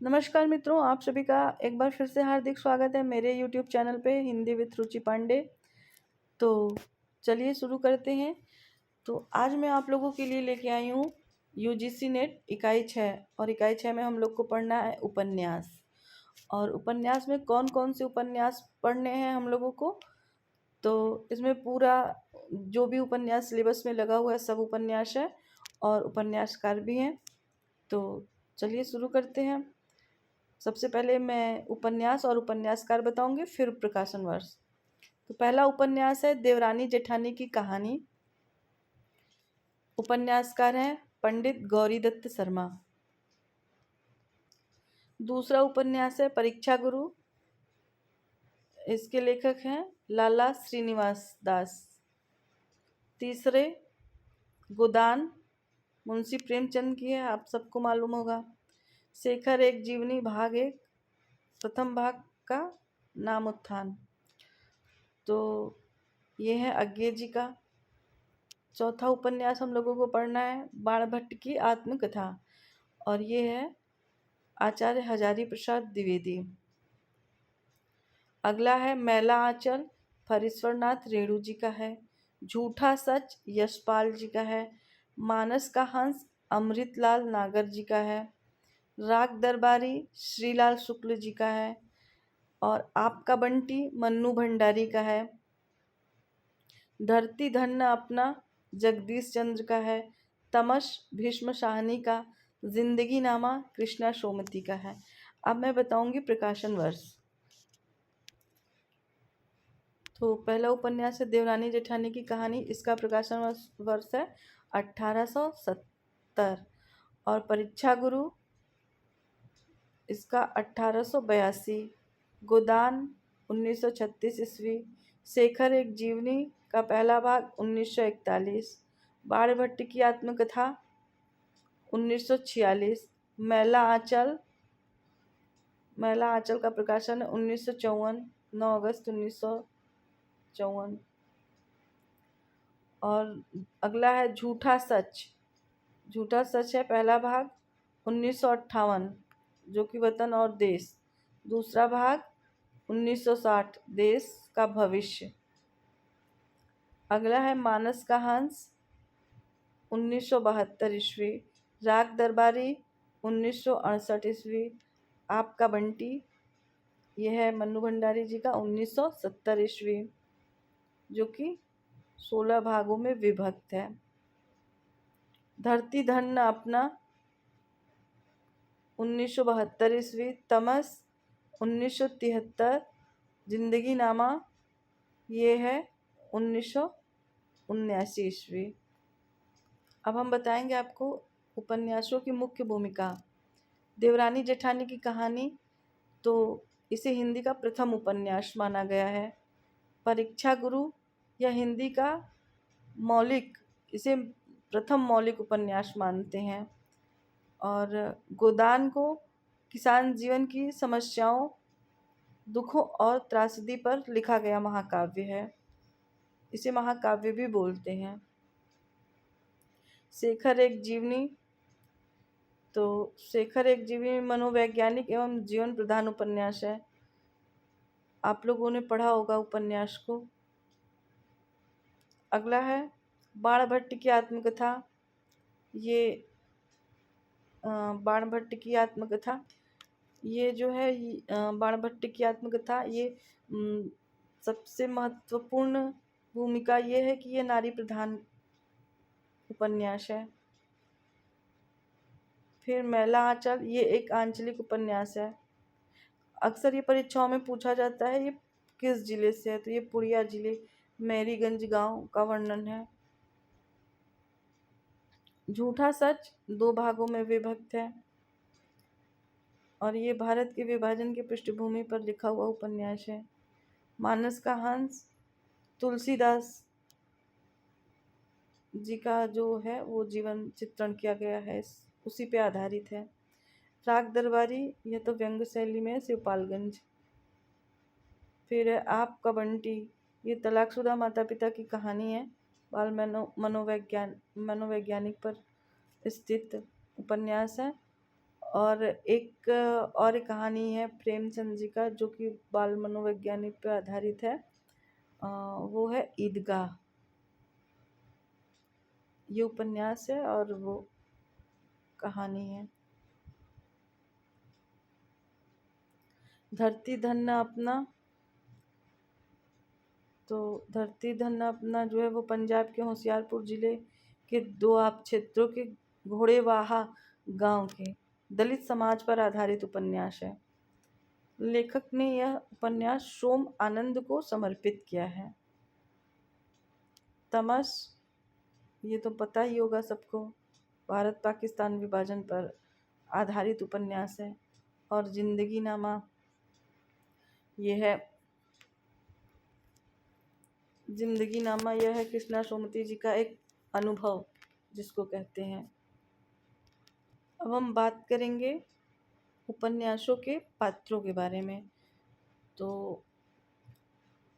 नमस्कार मित्रों, आप सभी का एक बार फिर से हार्दिक स्वागत है मेरे YouTube चैनल पे हिंदी विद रुचि पांडे। तो चलिए शुरू करते हैं। तो आज मैं आप लोगों के लिए लेके आई हूँ UGC नेट इकाई 6 और इकाई 6 में हम लोग को पढ़ना है उपन्यास। और उपन्यास में कौन कौन से उपन्यास पढ़ने हैं हम लोगों को, तो इसमें पूरा जो भी उपन्यास सिलेबस में लगा हुआ है सब उपन्यास है और उपन्यासकार भी हैं। तो चलिए शुरू करते हैं। सबसे पहले मैं उपन्यास और उपन्यासकार बताऊंगी, फिर प्रकाशन वर्ष। तो पहला उपन्यास है देवरानी जेठानी की कहानी। उपन्यासकार हैं पंडित गौरी दत्त शर्मा। दूसरा उपन्यास है परीक्षा गुरु। इसके लेखक हैं लाला श्रीनिवास दास। तीसरे गोदान मुंशी प्रेमचंद की है, आप सबको मालूम होगा। शेखर एक जीवनी भाग 1, प्रथम भाग का नाम उत्थान। तो ये है अज्ञे जी का। चौथा उपन्यास हम लोगों को पढ़ना है बाणभट्ट की आत्मकथा और ये है आचार्य हजारी प्रसाद द्विवेदी। अगला है मैला आंचल, फरीश्वरनाथ रेणु जी का है। झूठा सच यशपाल जी का है। मानस का हंस अमृतलाल नागर जी का है। राग दरबारी श्रीलाल शुक्ल जी का है। और आपका बंटी मन्नू भंडारी का है। धरती धन्य अपना जगदीश चंद्र का है। तमस भीष्म शाहनी का। जिंदगी नामा कृष्णा सोमती का है। अब मैं बताऊंगी प्रकाशन वर्ष। तो पहला उपन्यास है देवरानी जेठानी की कहानी। इसका प्रकाशन वर्ष है 1870। और परीक्षा गुरु इसका 1882। गोदान 1936 ईस्वी। शेखर एक जीवनी का पहला भाग 1941। बाणभट्ट की आत्मकथा 1946। मैला आंचल का प्रकाशन 1954, 9 अगस्त 1954। और अगला है झूठा सच। झूठा सच है पहला भाग 1958, जो कि वतन और देश। दूसरा भाग 1960, देश का भविष्य। अगला है मानस का हंस 1972 ईस्वी। राग दरबारी 1968 ईस्वी। आपका बंटी यह है मन्नू भंडारी जी का 1970 ईस्वी, जो कि 16 भागों में विभक्त है। धरती धन्य अपना 1972 ईस्वी। तमस 1973। जिंदगी नामा ये है 1979 ईस्वी। अब हम बताएंगे आपको उपन्यासों की मुख्य भूमिका। देवरानी जेठानी की कहानी, तो इसे हिंदी का प्रथम उपन्यास माना गया है। परीक्षा गुरु या हिंदी का इसे प्रथम मौलिक उपन्यास मानते हैं। और गोदान को किसान जीवन की समस्याओं, दुखों और त्रासदी पर लिखा गया महाकाव्य है। इसे महाकाव्य भी बोलते हैं। शेखर एक जीवनी, तो शेखर एक जीवनी मनोवैज्ञानिक एवं जीवन प्रधान उपन्यास है। आप लोगों ने पढ़ा होगा उपन्यास को। अगला है बाणभट्ट की आत्मकथा। ये बाणभट्ट की आत्मकथा ये जो है बाणभट्ट की आत्मकथा ये सबसे महत्वपूर्ण भूमिका ये है कि ये नारी प्रधान उपन्यास है। फिर मैला आंचल, ये एक आंचलिक उपन्यास है। अक्सर ये परीक्षाओं में पूछा जाता है ये किस जिले से है, तो ये पुरिया जिले मैरीगंज गांव का वर्णन है। झूठा सच 2 भागों में विभक्त है और ये भारत के विभाजन की पृष्ठभूमि पर लिखा हुआ उपन्यास है। मानस का हंस तुलसीदास जी का जो है वो जीवन चित्रण किया गया है, उसी पे आधारित है। राग दरबारी, यह तो व्यंग शैली में शिवपालगंज। फिर है आपका बंटी, ये तलाकशुदा माता पिता की कहानी है। बाल मनोवैज्ञानिक पर स्थित उपन्यास है। और एक कहानी है प्रेमचंद जी का, जो कि बाल मनोवैज्ञानिक पर आधारित है। वो है ईदगाह। ये उपन्यास है और वो कहानी है। धरती धन अपना, तो धरती धन अपना जो है वो पंजाब के होशियारपुर जिले के दोआब क्षेत्रों के घोड़ेवाहा गांव के दलित समाज पर आधारित उपन्यास है। लेखक ने यह उपन्यास सोम आनंद को समर्पित किया है। तमस, ये तो पता ही होगा सबको, भारत पाकिस्तान विभाजन पर आधारित उपन्यास है। और जिंदगी नामा, यह है कृष्णा सोमती जी का एक अनुभव जिसको कहते हैं। अब हम बात करेंगे उपन्यासों के पात्रों के बारे में। तो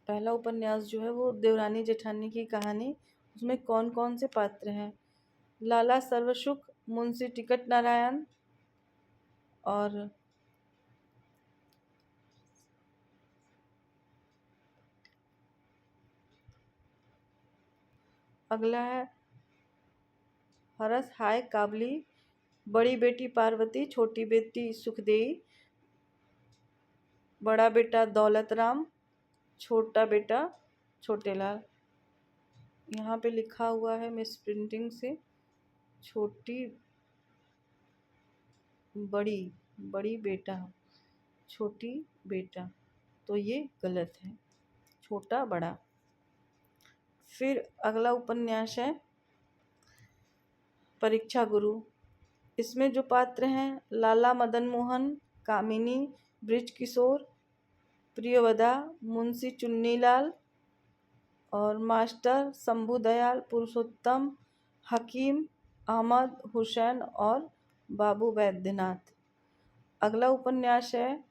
पहला उपन्यास जो है वो देवरानी जेठानी की कहानी। उसमें कौन कौन से पात्र हैं? लाला सर्वसुख, मुंशी टिकट नारायण, और अगला है हरस हाय काबली, बड़ी बेटी पार्वती, छोटी बेटी सुखदेई, बड़ा बेटा दौलत राम, छोटा बेटा छोटेलाल। यहाँ पे लिखा हुआ है मिस प्रिंटिंग से छोटी बड़ी, बड़ी बेटा, छोटी बेटा, तो ये गलत है, छोटा बड़ा। फिर अगला उपन्यास है परीक्षा गुरु। इसमें जो पात्र हैं लाला मदन मोहन, कामिनी, ब्रिज किशोर, प्रियवदा, मुंशी चुन्नीलाल और मास्टर शंभू दयाल, पुरुषोत्तम, हकीम, अहमद हुसैन और बाबू वैद्यनाथ। अगला उपन्यास है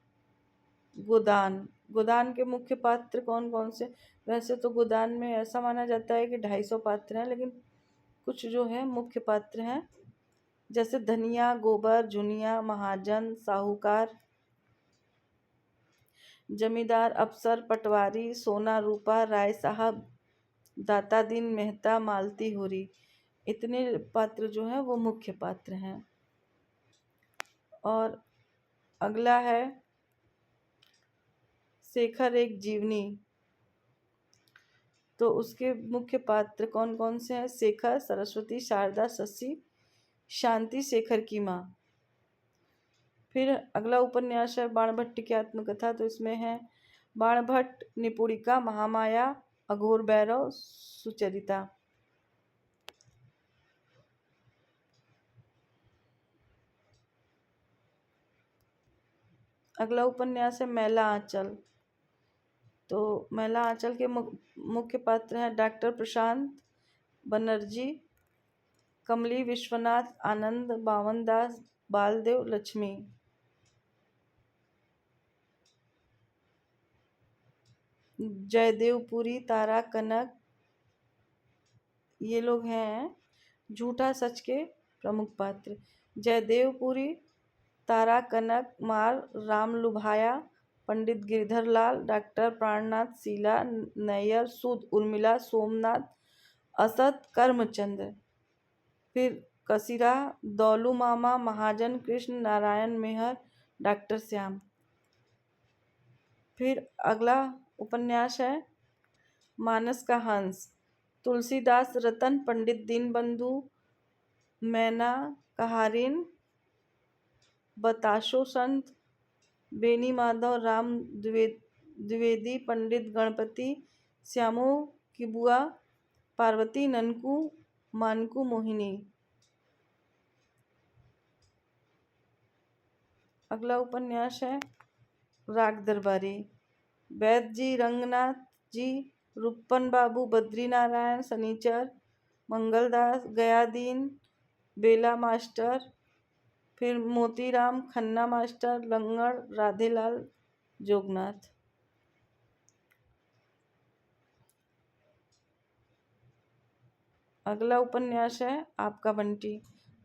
गोदान। गोदान के मुख्य पात्र कौन कौन से? वैसे तो गोदान में ऐसा माना जाता है कि 250 पात्र हैं, लेकिन कुछ जो है मुख्य पात्र हैं, जैसे धनिया, गोबर, जुनिया, महाजन, साहूकार, जमींदार, अफसर, पटवारी, सोना रूपा, राय साहब, दाता दीन मेहता, मालती होरी। इतने पात्र जो हैं वो मुख्य पात्र हैं। और अगला है शेखर एक जीवनी। तो उसके मुख्य पात्र कौन कौन से हैं? शेखर, सरस्वती, शारदा, शशि, शांति, शेखर की माँ। फिर अगला उपन्यास है बाणभट्ट की आत्मकथा। तो इसमें है बाणभट्ट, निपुणिका, महामाया, अघोर भैरव, सुचरिता। अगला उपन्यास है मैला आंचल। तो मैला आंचल के मुख्य पात्र हैं डॉक्टर प्रशांत बनर्जी, कमली विश्वनाथ, आनंद, बावन दास, बालदेव, लक्ष्मी। जयदेवपुरी, तारा कनक, ये लोग हैं झूठा सच के प्रमुख पात्र। जयदेवपुरी, तारा कनक, मार, राम लुभाया, पंडित गिरधर लाल, डॉक्टर प्राणनाथ, शीला नैयर, सुध उर्मिला, सोमनाथ, असद, कर्मचंद्र। फिर कसीरा, दौलू मामा, महाजन कृष्ण, नारायण मेहर, डॉक्टर श्याम। फिर अगला उपन्यास है मानस का हंस। तुलसीदास रतन, पंडित दीनबंधु, मैना कहारिन, बताशो संत, बेनी माधव, राम द्विवेदी, पंडित गणपति, श्यामू की बुआ, पार्वती, ननकू, मानकू, मोहिनी। अगला उपन्यास है राग दरबारी। वैद्य जी, रंगनाथ जी, रूपन बाबू, बद्री नारायण, सनीचर, मंगलदास, गयादीन, बेला मास्टर, फिर मोतीराम, खन्ना मास्टर, लंगड़, राधेलाल, जोगनाथ। अगला उपन्यास है आपका बंटी।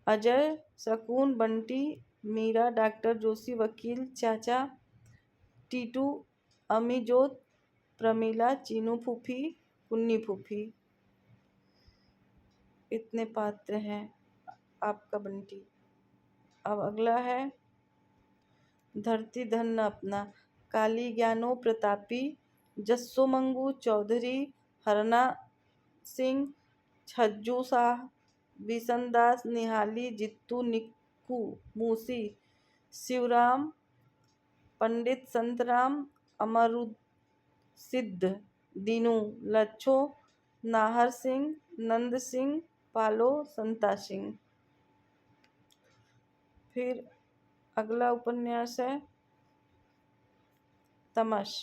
अजय, शकुन, बंटी, मीरा, डॉक्टर जोशी, वकील, चाचा, टीटू, अम्मी जोत, प्रमीला, चीनू फूफी, कुन्नी फूफी। इतने पात्र हैं आपका बंटी। अब अगला है धरती धन न अपना। काली, ज्ञानो प्रतापी, जस्सो मंगू चौधरी, हरना सिंह, छज्जू शाह, बिशनदास, निहाली, जित्तू, निक्कू, मूसी, शिवराम, पंडित संतराम, अमरुद सिद्ध, दीनू, लच्छो, नाहर सिंह, नंद सिंह, पालो, संता सिंह। फिर अगला उपन्यास है तमश।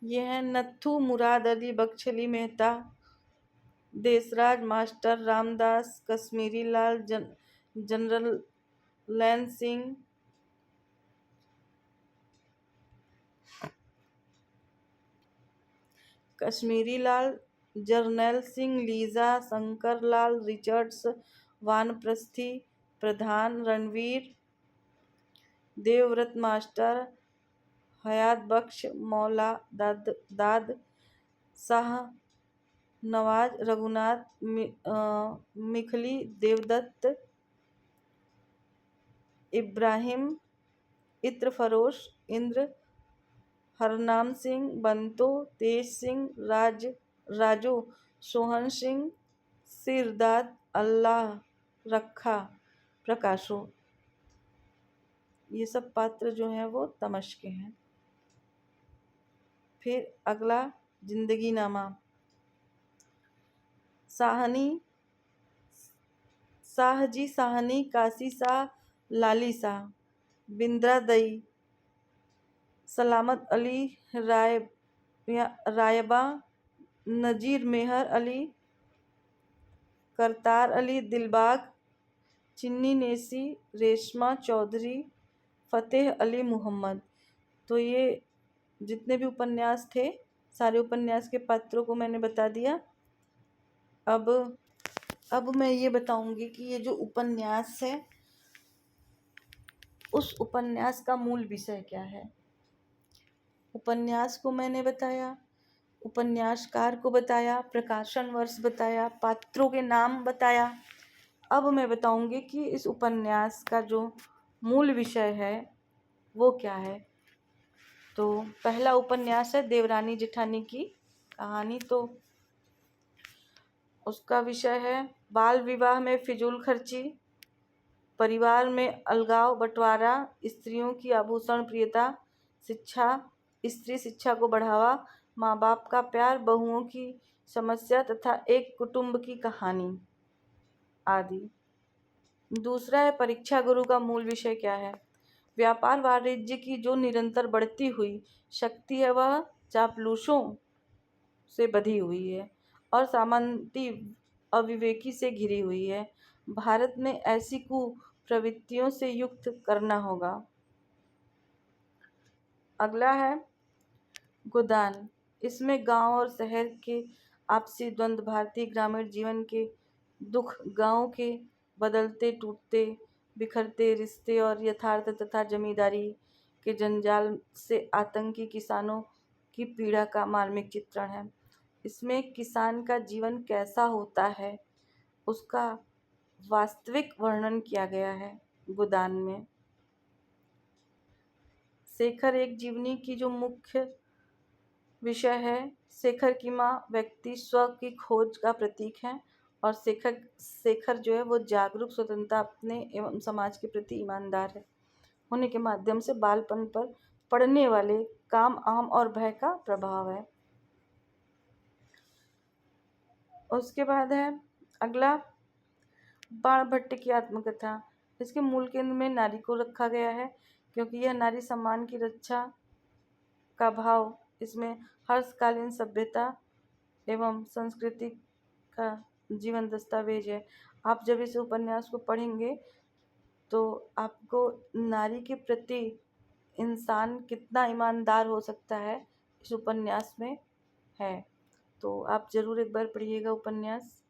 यह है नत्थू, मुराद अली, बख्शली मेहता, देसराज, मास्टर रामदास, कश्मीरी लाल, जनरल लैन सिंह, कश्मीरी लाल, जरनैल सिंह, लीजा, शंकर लाल, रिचर्ड्स, वानप्रस्थी, प्रधान, रणवीर, देवव्रत मास्टर, हयात बख्श, मौला, दाद शाह, नवाज, रघुनाथ, मिखली, देवदत्त, इब्राहिम, इत्र फरोश, इंद्र, हरनाम सिंह, बंतो, तेज सिंह, राजू, सोहन सिंह, सिरदाद, अल्लाह रखा, प्रकाशो। ये सब पात्र जो हैं वो तमश के हैं। फिर अगला जिंदगी नामा। साहनी, शाहजी साहनी, काशी शाह, लाली शाह, बिंद्रा दई, सलामत अली, रायबा, नजीर मेहर अली, करतार अली, दिलबाग, चिन्नी नेसी, रेशमा चौधरी, फतेह अली मुहम्मद। तो ये जितने भी उपन्यास थे सारे उपन्यास के पात्रों को मैंने बता दिया। अब मैं ये बताऊंगी कि ये जो उपन्यास है उस उपन्यास का मूल विषय क्या है। उपन्यास को मैंने बताया, उपन्यासकार को बताया, प्रकाशन वर्ष बताया, पात्रों के नाम बताया। अब मैं बताऊंगी कि इस उपन्यास का जो मूल विषय है वो क्या है। तो पहला उपन्यास है देवरानी जेठानी की कहानी। तो उसका विषय है बाल विवाह में फिजूल खर्ची, परिवार में अलगाव बंटवारा, स्त्रियों की आभूषण प्रियता, शिक्षा, स्त्री शिक्षा को बढ़ावा, माँ बाप का प्यार, बहुओं की समस्या तथा एक कुटुंब की कहानी आदि। दूसरा है परीक्षा गुरु का मूल विषय क्या है। व्यापार वाणिज्य की जो निरंतर बढ़ती हुई शक्ति है वह चापलूसों से बधी हुई है और सामंती अविवेकी से घिरी हुई है। भारत में ऐसी कुप्रवृत्तियों से युक्त करना होगा। अगला है गोदान। इसमें गांव और शहर के आपसी द्वंद्व, भारतीय ग्रामीण जीवन के दुख, गांव के बदलते टूटते बिखरते रिश्ते और यथार्थ तथा जमींदारी के जंजाल से आतंकी किसानों की पीड़ा का मार्मिक चित्रण है। इसमें किसान का जीवन कैसा होता है उसका वास्तविक वर्णन किया गया है गोदान में। शेखर एक जीवनी की जो मुख्य विषय है। शेखर की माँ व्यक्ति स्व की खोज का प्रतीक है और शेखर जो है वो जागरूक, स्वतंत्रता, अपने एवं समाज के प्रति ईमानदार है होने के माध्यम से बालपन पर पड़ने वाले काम, अहम और भय का प्रभाव है। उसके बाद है अगला बाण भट्ट की आत्मकथा। इसके मूल केंद्र में नारी को रखा गया है क्योंकि यह नारी सम्मान की रक्षा का भाव इसमें हर्षकालीन सभ्यता एवं संस्कृति का जीवन दस्तावेज है। आप जब इस उपन्यास को पढ़ेंगे तो आपको नारी के प्रति इंसान कितना ईमानदार हो सकता है इस उपन्यास में है। तो आप ज़रूर एक बार पढ़िएगा उपन्यास।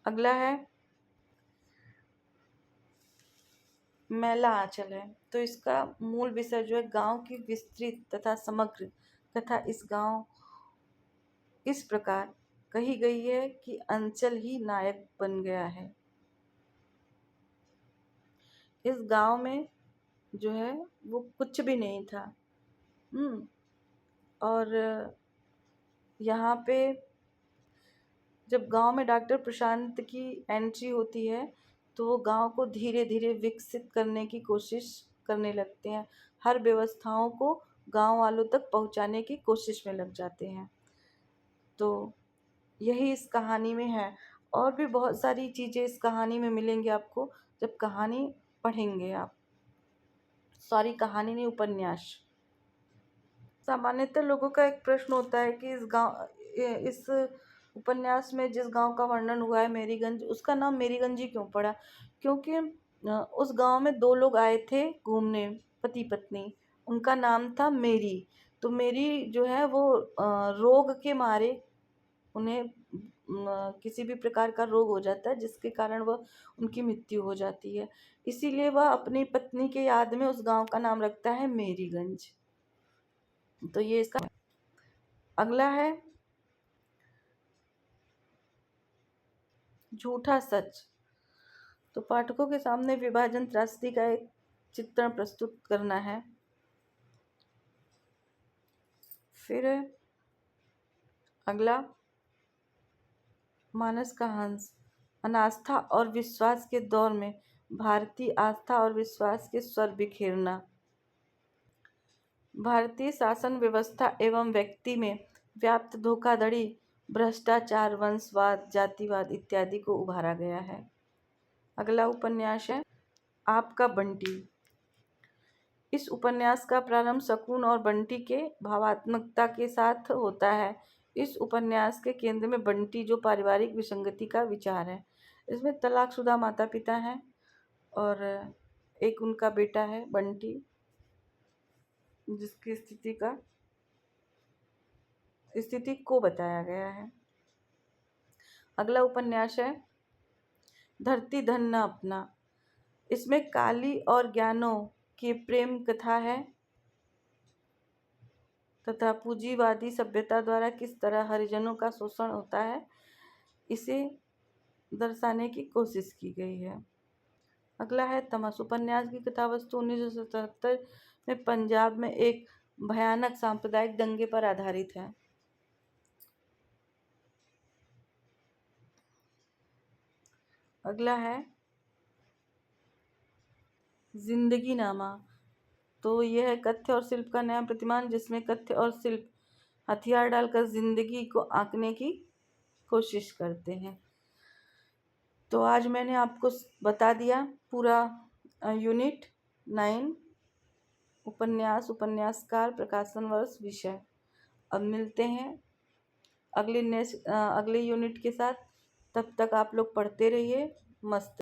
अगला है मैला आंचल है। तो इसका मूल विषय जो है गांव की विस्तृत तथा समग्र कथा इस प्रकार कही गई है कि अंचल ही नायक बन गया है। इस गांव में जो है वो कुछ भी नहीं था। और यहाँ पे जब गांव में डॉक्टर प्रशांत की एंट्री होती है तो वो गांव को धीरे धीरे विकसित करने की कोशिश करने लगते हैं, हर व्यवस्थाओं को गांव वालों तक पहुंचाने की कोशिश में लग जाते हैं। तो यही इस कहानी में है। और भी बहुत सारी चीज़ें इस कहानी में मिलेंगी आपको जब कहानी पढ़ेंगे आप। सॉरी, कहानी नहीं, उपन्यास। सामान्यतः लोगों का एक प्रश्न होता है कि इस उपन्यास में जिस गांव का वर्णन हुआ है मेरीगंज, उसका नाम मेरीगंज ही क्यों पड़ा? क्योंकि उस गांव में दो लोग आए थे घूमने, पति पत्नी, उनका नाम था मेरी। तो मेरी जो है वो रोग के मारे, उन्हें किसी भी प्रकार का रोग हो जाता है जिसके कारण वह उनकी मृत्यु हो जाती है। इसीलिए वह अपनी पत्नी के याद में उस गांव का नाम रखता है मेरीगंज। तो ये इसका अगला है झूठा सच। तो पाठकों के सामने विभाजन त्रासदी का एक चित्रण प्रस्तुत करना है। फिर अगला मानस का हंस। अनास्था और विश्वास के दौर में भारतीय आस्था और विश्वास के स्वर बिखेरना। भारतीय शासन व्यवस्था एवं व्यक्ति में व्याप्त धोखाधड़ी, भ्रष्टाचार, वंशवाद, जातिवाद इत्यादि को उभारा गया है। अगला उपन्यास है आपका बंटी। इस उपन्यास का प्रारंभ शकुन और बंटी के भावात्मकता के साथ होता है। इस उपन्यास के केंद्र में बंटी जो पारिवारिक विसंगति का विचार है। इसमें तलाकशुदा माता पिता हैं और एक उनका बेटा है बंटी, जिसकी स्थिति को बताया गया है। अगला उपन्यास है धरती धन न अपना। इसमें काली और ज्ञानो की प्रेम कथा है तथा पूंजीवादी सभ्यता द्वारा किस तरह हरिजनों का शोषण होता है इसे दर्शाने की कोशिश की गई है। अगला है तमस। उपन्यास की कथा वस्तु 1977 में पंजाब में एक भयानक सांप्रदायिक दंगे पर आधारित है। अगला है जिंदगी नामा। तो यह है कथ्य और शिल्प का नया प्रतिमान, जिसमें कथ्य और शिल्प हथियार डालकर जिंदगी को आंकने की कोशिश करते हैं। तो आज मैंने आपको बता दिया पूरा यूनिट 9 उपन्यास, उपन्यासकार, प्रकाशन वर्ष, विषय। अब मिलते हैं अगले यूनिट के साथ। तब तक आप लोग पढ़ते रहिए। मस्त।